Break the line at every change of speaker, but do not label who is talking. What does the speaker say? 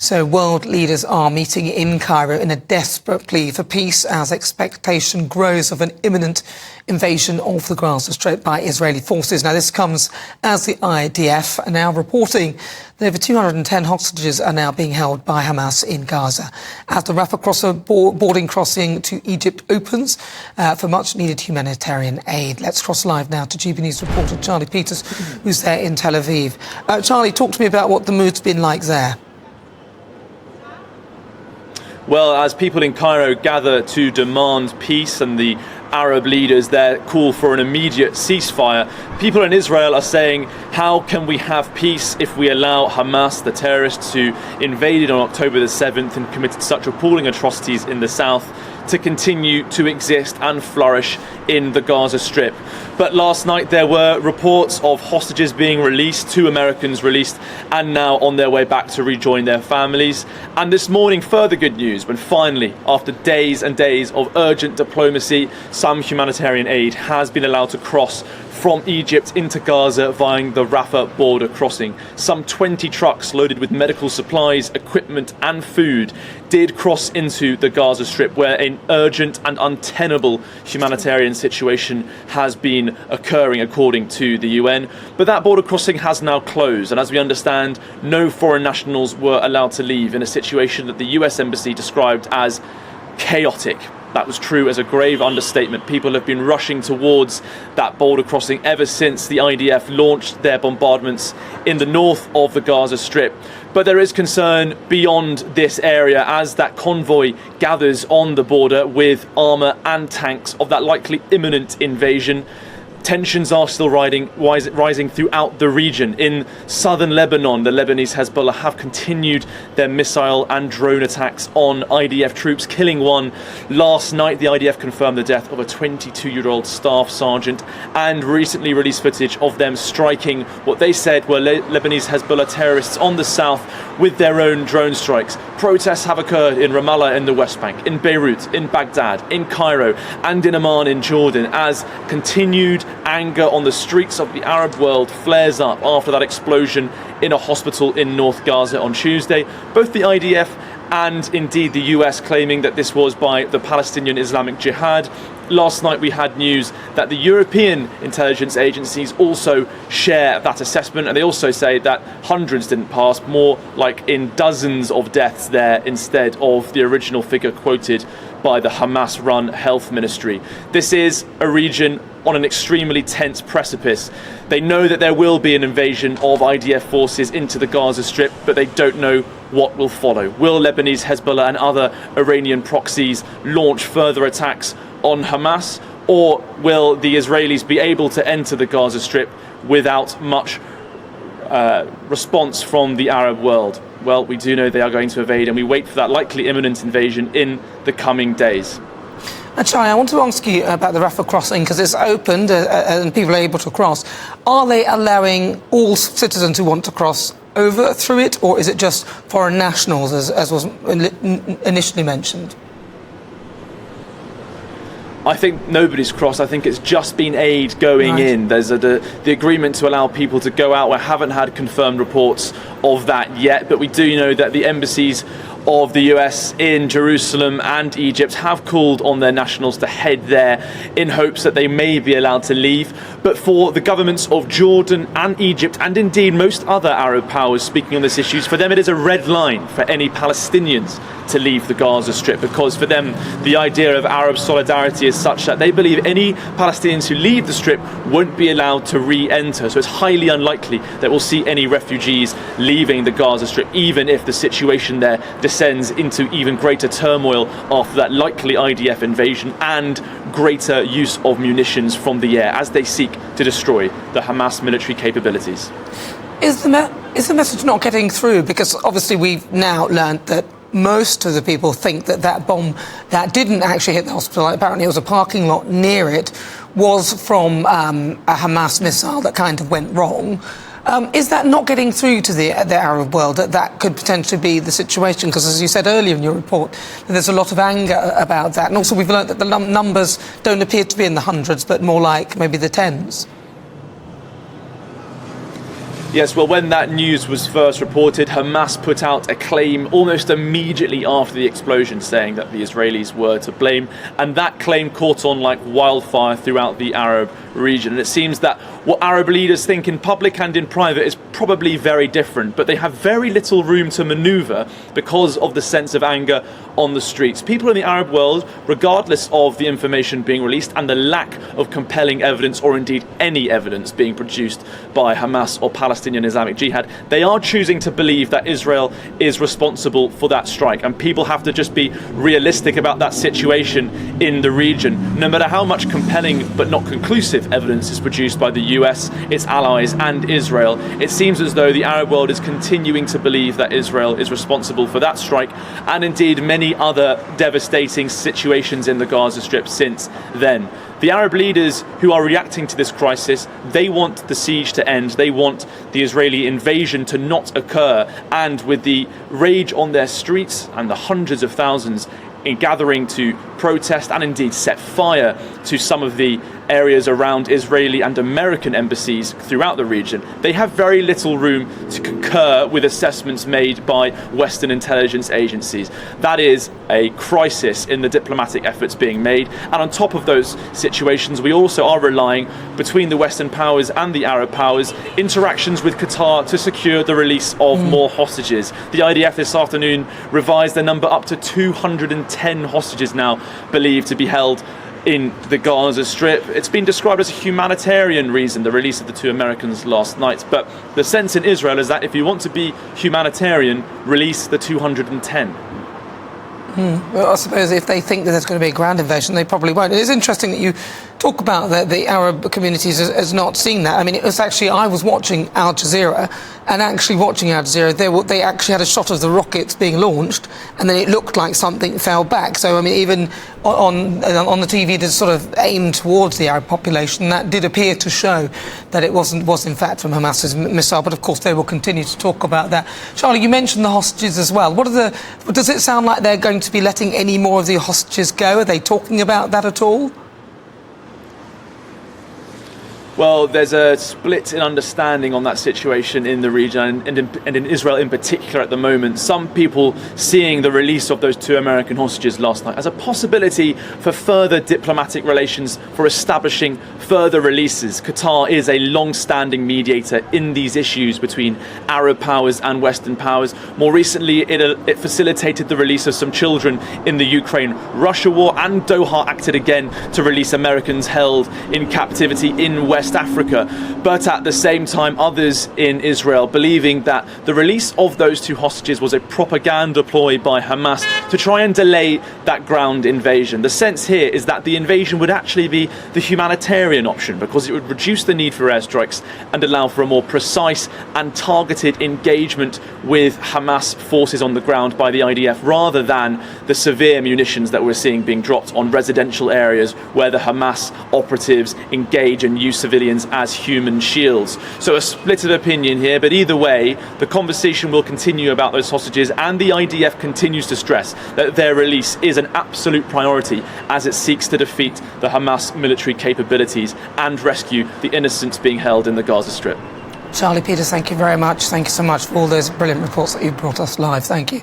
So world leaders are meeting in Cairo in a desperate plea for peace as expectation grows of an imminent invasion of the Gaza Strip by Israeli forces. Now, this comes as the IDF are now reporting that over 210 hostages are now being held by Hamas in Gaza. As the Rafah boarding crossing to Egypt opens for much-needed humanitarian aid. Let's cross live now to GB News reporter Charlie Peters, who's there in Tel Aviv. Charlie, talk to me about what the mood's been like there.
Well, as people in Cairo gather to demand peace and the Arab leaders there call for an immediate ceasefire, people in Israel are saying, how can we have peace if we allow Hamas, the terrorists who invaded on October the 7th and committed such appalling atrocities in the south, to continue to exist and flourish in the Gaza Strip. But last night there were reports of hostages being released, 2 Americans released, and now on their way back to rejoin their families. And this morning, further good news, when finally, after days and days of urgent diplomacy, some humanitarian aid has been allowed to cross from Egypt into Gaza via the Rafah border crossing. Some 20 trucks loaded with medical supplies, equipment and food did cross into the Gaza Strip, where an urgent and untenable humanitarian situation has been occurring according to the UN. But that border crossing has now closed, and as we understand, no foreign nationals were allowed to leave in a situation that the US Embassy described as chaotic. That was true as a grave understatement. People have been rushing towards that border crossing ever since the IDF launched their bombardments in the north of the Gaza Strip. But there is concern beyond this area as that convoy gathers on the border with armour and tanks of that likely imminent invasion. Tensions are still rising throughout the region. In southern Lebanon, the Lebanese Hezbollah have continued their missile and drone attacks on IDF troops, killing one. Last night, the IDF confirmed the death of a 22-year-old staff sergeant and recently released footage of them striking what they said were Lebanese Hezbollah terrorists on the south with their own drone strikes. Protests have occurred in Ramallah in the West Bank, in Beirut, in Baghdad, in Cairo, and in Amman in Jordan as continued anger on the streets of the Arab world flares up after that explosion in a hospital in North Gaza on Tuesday. Both the IDF and indeed the US claiming that this was by the Palestinian Islamic Jihad. Last night we had news that the European intelligence agencies also share that assessment, and they also say that hundreds didn't pass, more like in dozens of deaths there instead of the original figure quoted by the Hamas-run health ministry. This is a region on an extremely tense precipice. They know that there will be an invasion of IDF forces into the Gaza Strip, but they don't know what will follow. Will Lebanese Hezbollah and other Iranian proxies launch further attacks on Hamas, or will the Israelis be able to enter the Gaza Strip without much response from the Arab world? Well, we do know they are going to invade, and we wait for that likely imminent invasion in the coming days.
Charlie, I want to ask you about the Rafah Crossing, because it's opened and people are able to cross. Are they allowing all citizens who want to cross over through it, or is it just foreign nationals, as was initially mentioned?
I think nobody's crossed. I think it's just been aid going in. There's the agreement to allow people to go out. We haven't had confirmed reports of that yet, but we do know that the embassies of the US in Jerusalem and Egypt have called on their nationals to head there in hopes that they may be allowed to leave. But for the governments of Jordan and Egypt, and indeed most other Arab powers speaking on this issue, for them it is a red line for any Palestinians to leave the Gaza Strip, because for them the idea of Arab solidarity is such that they believe any Palestinians who leave the Strip won't be allowed to re-enter. So it's highly unlikely that we'll see any refugees leaving the Gaza Strip, even if the situation there descends into even greater turmoil after that likely IDF invasion and greater use of munitions from the air as they seek to destroy the Hamas military capabilities.
Is the message not getting through? Because obviously we've now learned that most of the people think that that bomb that didn't actually hit the hospital, apparently it was a parking lot near it, was from a Hamas missile that kind of went wrong. Is that not getting through to the Arab world, that could potentially be the situation? Because as you said earlier in your report, there's a lot of anger about that. And also we've learned that the numbers don't appear to be in the hundreds, but more like maybe the tens.
Yes, well, when that news was first reported, Hamas put out a claim almost immediately after the explosion, saying that the Israelis were to blame, and that claim caught on like wildfire throughout the Arab region. And it seems that what Arab leaders think in public and in private is probably very different, but they have very little room to maneuver because of the sense of anger on the streets. People in the Arab world, regardless of the information being released and the lack of compelling evidence or indeed any evidence being produced by Hamas or Palestinian Islamic Jihad, they are choosing to believe that Israel is responsible for that strike. And people have to just be realistic about that situation in the region. No matter how much compelling but not conclusive evidence is produced by the US, its allies and Israel, it seems as though the Arab world is continuing to believe that Israel is responsible for that strike and indeed many other devastating situations in the Gaza Strip since then. The Arab leaders who are reacting to this crisis, they want the siege to end, they want the Israeli invasion to not occur, and with the rage on their streets and the hundreds of thousands in gathering to protest and indeed set fire to some of the areas around Israeli and American embassies throughout the region, they have very little room to concur with assessments made by Western intelligence agencies. That is a crisis in the diplomatic efforts being made. And on top of those situations, we also are relying, between the Western powers and the Arab powers, interactions with Qatar to secure the release of more hostages. The IDF this afternoon revised the number up to 210 hostages now believed to be held in the Gaza Strip. It's been described as a humanitarian reason, the release of the 2 Americans last night. But the sense in Israel is that if you want to be humanitarian, release the 210.
Well, I suppose if they think that there's going to be a ground invasion, they probably won't. It is interesting that you talk about the Arab communities as not seeing that. I mean, it was actually, I was watching Al Jazeera, and actually watching Al Jazeera, they actually had a shot of the rockets being launched, and then it looked like something fell back. So, I mean, even on the TV, there's sort of aimed towards the Arab population. That did appear to show that it was in fact from Hamas's missile, but of course they will continue to talk about that. Charlie, you mentioned the hostages as well. Does it sound like they're going to be letting any more of the hostages go? Are they talking about that at all?
Well, there's a split in understanding on that situation in the region and in Israel in particular at the moment. Some people seeing the release of those 2 American hostages last night as a possibility for further diplomatic relations, for establishing further releases. Qatar is a long-standing mediator in these issues between Arab powers and Western powers. More recently, it facilitated the release of some children in the Ukraine-Russia war, and Doha acted again to release Americans held in captivity in West Africa. But at the same time, others in Israel believing that the release of those 2 hostages was a propaganda ploy by Hamas to try and delay that ground invasion. The sense here is that the invasion would actually be the humanitarian option, because it would reduce the need for airstrikes and allow for a more precise and targeted engagement with Hamas forces on the ground by the IDF, rather than the severe munitions that we're seeing being dropped on residential areas where the Hamas operatives engage and use civilians as human shields. So a split of opinion here, but either way, the conversation will continue about those hostages, and the IDF continues to stress that their release is an absolute priority as it seeks to defeat the Hamas military capabilities and rescue the innocents being held in the Gaza Strip.
Charlie Peters, thank you very much. Thank you so much for all those brilliant reports that you've brought us live. Thank you.